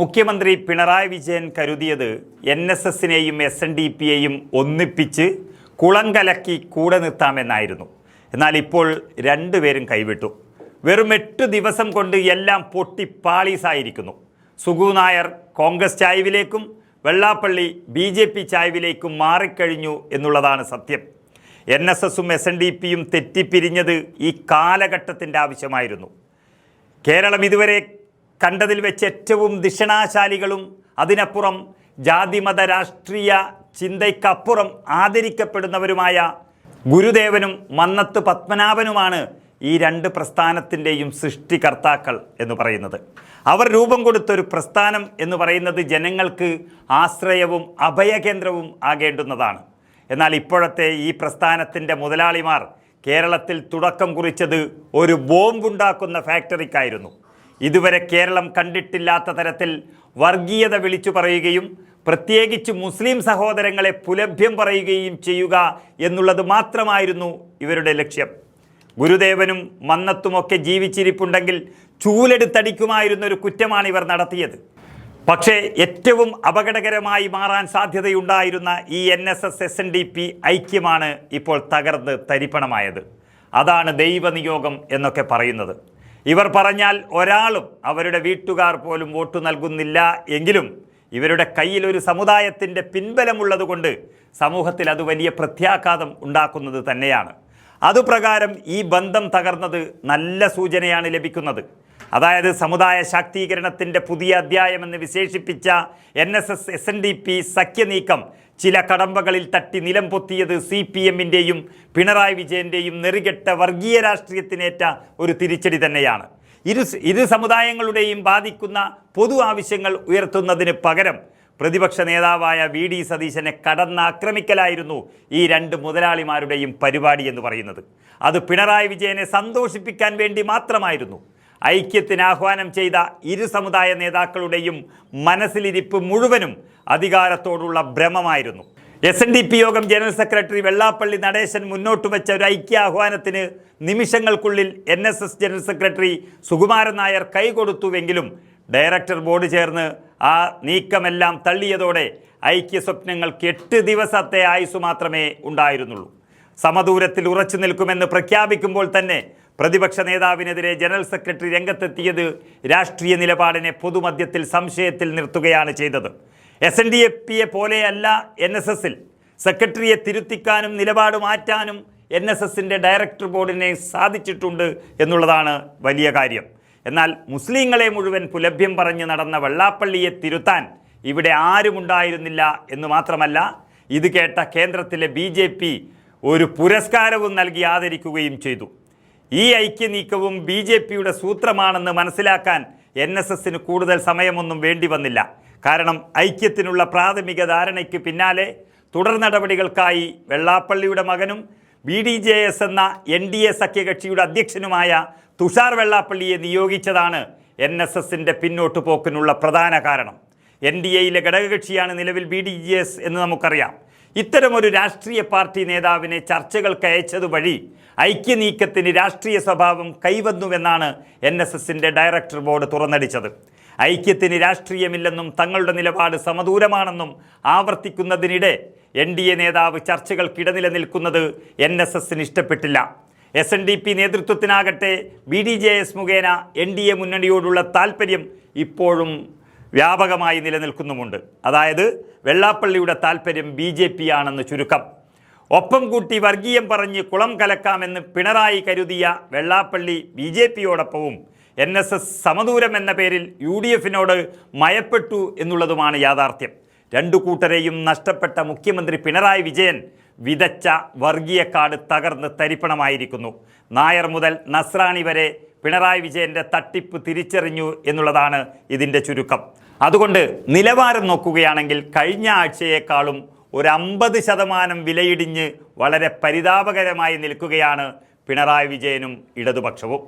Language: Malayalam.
മുഖ്യമന്ത്രി പിണറായി വിജയൻ കരുതിയത് NSSനെയും SNDPയെയും ഒന്നിപ്പിച്ച് കുളം കലക്കി കൂടെ നിർത്താമെന്നായിരുന്നു. എന്നാൽ ഇപ്പോൾ രണ്ടുപേരും കൈവിട്ടു. വെറും 8 ദിവസം കൊണ്ട് എല്ലാം പൊട്ടിപ്പാളീസായിരിക്കുന്നു. സുഗു നായർ കോൺഗ്രസ് ചായ്വിലേക്കും വെള്ളാപ്പള്ളി BJP ചായ്വിലേക്കും മാറിക്കഴിഞ്ഞു എന്നുള്ളതാണ് സത്യം. NSSും SNDPയും തെറ്റിപ്പിരിഞ്ഞത് ഈ കാലഘട്ടത്തിൻ്റെ ആവശ്യമായിരുന്നു. കേരളം ഇതുവരെ കണ്ടതിൽ വെച്ച് ഏറ്റവും ദിഷണാശാലികളും അതിനപ്പുറം ജാതിമത രാഷ്ട്രീയ ചിന്തയ്ക്കപ്പുറം ആദരിക്കപ്പെടുന്നവരുമായ ഗുരുദേവനും മന്നത്ത് പത്മനാഭനുമാണ് ഈ രണ്ട് പ്രസ്ഥാനത്തിൻ്റെയും സൃഷ്ടികർത്താക്കൾ എന്ന് പറയുന്നത്. അവർ രൂപം കൊടുത്തൊരു പ്രസ്ഥാനം എന്ന് പറയുന്നത് ജനങ്ങൾക്ക് ആശ്രയവും അഭയകേന്ദ്രവും ആകേണ്ടുന്നതാണ്. എന്നാൽ ഇപ്പോഴത്തെ ഈ പ്രസ്ഥാനത്തിൻ്റെ മുതലാളിമാർ കേരളത്തിൽ തുടക്കം കുറിച്ചത് ഒരു ബോംബുണ്ടാക്കുന്ന ഫാക്ടറിക്കായിരുന്നു. ഇതുവരെ കേരളം കണ്ടിട്ടില്ലാത്ത തരത്തിൽ വർഗീയത വിളിച്ചു പറയുകയും പ്രത്യേകിച്ച് മുസ്ലിം സഹോദരങ്ങളെ പുലഭ്യം പറയുകയും ചെയ്യുക എന്നുള്ളത് മാത്രമായിരുന്നു ഇവരുടെ ലക്ഷ്യം. ഗുരുദേവനും മന്നത്തുമൊക്കെ ജീവിച്ചിരിപ്പുണ്ടെങ്കിൽ ചൂലെടുത്തടിക്കുമായിരുന്നൊരു കുറ്റമാണ് ഇവർ നടത്തിയത്. പക്ഷേ ഏറ്റവും അപകടകരമായി മാറാൻ സാധ്യതയുണ്ടായിരുന്ന ഈ NSS SNDP ഐക്യമാണ് ഇപ്പോൾ തകർന്ന് തരിപ്പണമായത്. അതാണ് ദൈവനിയോഗം എന്നൊക്കെ പറയുന്നത്. ഇവർ പറഞ്ഞാൽ ഒരാളും അവരുടെ വീട്ടുകാർ പോലും വോട്ട് നൽകുന്നില്ല എങ്കിലും ഇവരുടെ കയ്യിൽ ഒരു സമുദായത്തിൻ്റെ പിൻബലമുള്ളതുകൊണ്ട് സമൂഹത്തിൽ അത് വലിയ പ്രത്യാഘാതം ഉണ്ടാക്കുന്നത് തന്നെയാണ്. അതുപ്രകാരം ഈ ബന്ധം തകർന്നത് നല്ല സൂചനയാണ് ലഭിക്കുന്നത്. അതായത് സമുദായ ശാക്തീകരണത്തിൻ്റെ പുതിയ അധ്യായമെന്ന് വിശേഷിപ്പിച്ച NSS SNDP സഖ്യനീക്കം ചില കടമ്പകളിൽ തട്ടി നിലം പൊത്തിയത് CPMൻ്റെയും പിണറായി വിജയൻ്റെയും നെറികെട്ട വർഗീയ രാഷ്ട്രീയത്തിനേറ്റ ഒരു തിരിച്ചടി തന്നെയാണ്. ഇരു സമുദായങ്ങളുടെയും ബാധിക്കുന്ന പൊതു ആവശ്യങ്ങൾ ഉയർത്തുന്നതിന് പകരം പ്രതിപക്ഷ നേതാവായ VD സതീശനെ കടന്നാക്രമിക്കലായിരുന്നു ഈ രണ്ട് മുതലാളിമാരുടെയും പരിപാടി എന്ന് പറയുന്നത്. അത് പിണറായി വിജയനെ സന്തോഷിപ്പിക്കാൻ വേണ്ടി മാത്രമായിരുന്നു. ഐക്യത്തിന് ആഹ്വാനം ചെയ്ത ഇരു സമുദായ നേതാക്കളുടെയും മനസ്സിലിരിപ്പ് മുഴുവനും അധികാരത്തോടുള്ള ഭ്രമമായിരുന്നു. SNDP യോഗം ജനറൽ സെക്രട്ടറി വെള്ളാപ്പള്ളി നടേശൻ മുന്നോട്ട് വെച്ച ഒരു ഐക്യാഹ്വാനത്തിന് നിമിഷങ്ങൾക്കുള്ളിൽ NSS general secretary Sukumaran Nair കൈകൊടുത്തുവെങ്കിലും ഡയറക്ടർ ബോർഡ് ചേർന്ന് ആ നീക്കമെല്ലാം തള്ളിയതോടെ ഐക്യ സ്വപ്നങ്ങൾക്ക് 8 ദിവസത്തെ ആയുസ് മാത്രമേ ഉണ്ടായിരുന്നുള്ളൂ. സമദൂരത്തിൽ ഉറച്ചു നിൽക്കുമെന്ന് പ്രഖ്യാപിക്കുമ്പോൾ തന്നെ പ്രതിപക്ഷ നേതാവിനെതിരെ ജനറൽ സെക്രട്ടറി രംഗത്തെത്തിയത് രാഷ്ട്രീയ നിലപാടിനെ പൊതുമധ്യത്തിൽ സംശയത്തിൽ നിർത്തുകയാണ് ചെയ്തത്. SNDPയെ പോലെയല്ല NSSൽ സെക്രട്ടറിയെ തിരുത്തിക്കാനും നിലപാട് മാറ്റാനും NSSൻ്റെ ഡയറക്ടർ ബോർഡിനെ സാധിച്ചിട്ടുണ്ട് എന്നുള്ളതാണ് വലിയ കാര്യം. എന്നാൽ മുസ്ലിങ്ങളെ മുഴുവൻ പുലഭ്യം പറഞ്ഞ് നടന്ന വെള്ളാപ്പള്ളിയെ തിരുത്താൻ ഇവിടെ ആരുമുണ്ടായിരുന്നില്ല എന്ന് മാത്രമല്ല, ഇത് കേട്ട കേന്ദ്രത്തിലെ BJP ഒരു പുരസ്കാരവും നൽകി ആദരിക്കുകയും ചെയ്തു. ഈ ഐക്യനീക്കവും BJPയുടെ സൂത്രമാണെന്ന് മനസ്സിലാക്കാൻ NSSന് കൂടുതൽ സമയമൊന്നും വേണ്ടി വന്നില്ല. കാരണം ഐക്യത്തിനുള്ള പ്രാഥമിക ധാരണയ്ക്ക് പിന്നാലെ തുടർ നടപടികൾക്കായി വെള്ളാപ്പള്ളിയുടെ മകനും BDJS എന്ന NDA സഖ്യകക്ഷിയുടെ അധ്യക്ഷനുമായ തുഷാർ വെള്ളാപ്പള്ളിയെ നിയോഗിച്ചതാണ് NSSൻ്റെ പിന്നോട്ട് പോക്കിനുള്ള പ്രധാന കാരണം. NDAയിലെ ഘടകകക്ഷിയാണ് നിലവിൽ BDJS എന്ന് നമുക്കറിയാം. ഇത്തരമൊരു രാഷ്ട്രീയ പാർട്ടി നേതാവിനെ ചർച്ചകൾക്ക് അയച്ചതുവഴി ഐക്യനീക്കത്തിന് രാഷ്ട്രീയ സ്വഭാവം കൈവന്നുവെന്നാണ് NSSൻ്റെ ഡയറക്ടർ ബോർഡ് തുറന്നടിച്ചത്. ഐക്യത്തിന് രാഷ്ട്രീയമില്ലെന്നും തങ്ങളുടെ നിലപാട് സമദൂരമാണെന്നും ആവർത്തിക്കുന്നതിനിടെ NDA നേതാവ് ചർച്ചകൾക്കിടനില നിൽക്കുന്നത് NSSന് ഇഷ്ടപ്പെട്ടില്ല. SNDP നേതൃത്വത്തിനാകട്ടെ BDJS മുഖേന NDA മുന്നണിയോടുള്ള താൽപ്പര്യം ഇപ്പോഴും വ്യാപകമായി നിലനിൽക്കുന്നുമുണ്ട്. അതായത് വെള്ളാപ്പള്ളിയുടെ താൽപ്പര്യം BJP ആണെന്ന് ചുരുക്കം. ഒപ്പം കൂട്ടി വർഗീയം പറഞ്ഞ് കുളം കലക്കാമെന്ന് പിണറായി കരുതിയ വെള്ളാപ്പള്ളി BJPയോടൊപ്പവും NSS സമദൂരം എന്ന പേരിൽ UDFനോട് മയപ്പെട്ടു എന്നുള്ളതുമാണ് യാഥാർത്ഥ്യം. രണ്ടു കൂട്ടരെയും നഷ്ടപ്പെട്ട മുഖ്യമന്ത്രി പിണറായി വിജയൻ വിതച്ച വർഗീയക്കാട് തകർന്ന് തരിപ്പണമായിരിക്കുന്നു. നായർ മുതൽ നസ്രാണി വരെ പിണറായി വിജയൻ്റെ തട്ടിപ്പ് തിരിച്ചറിഞ്ഞു എന്നുള്ളതാണ് ഇതിൻ്റെ ചുരുക്കം. അതുകൊണ്ട് നിലവാരം നോക്കുകയാണെങ്കിൽ കഴിഞ്ഞ ആഴ്ചയേക്കാളും ഒരു 50% വിലയിടിഞ്ഞ് വളരെ പരിതാപകരമായി നിൽക്കുകയാണ് പിണറായി വിജയനും ഇടതുപക്ഷവും.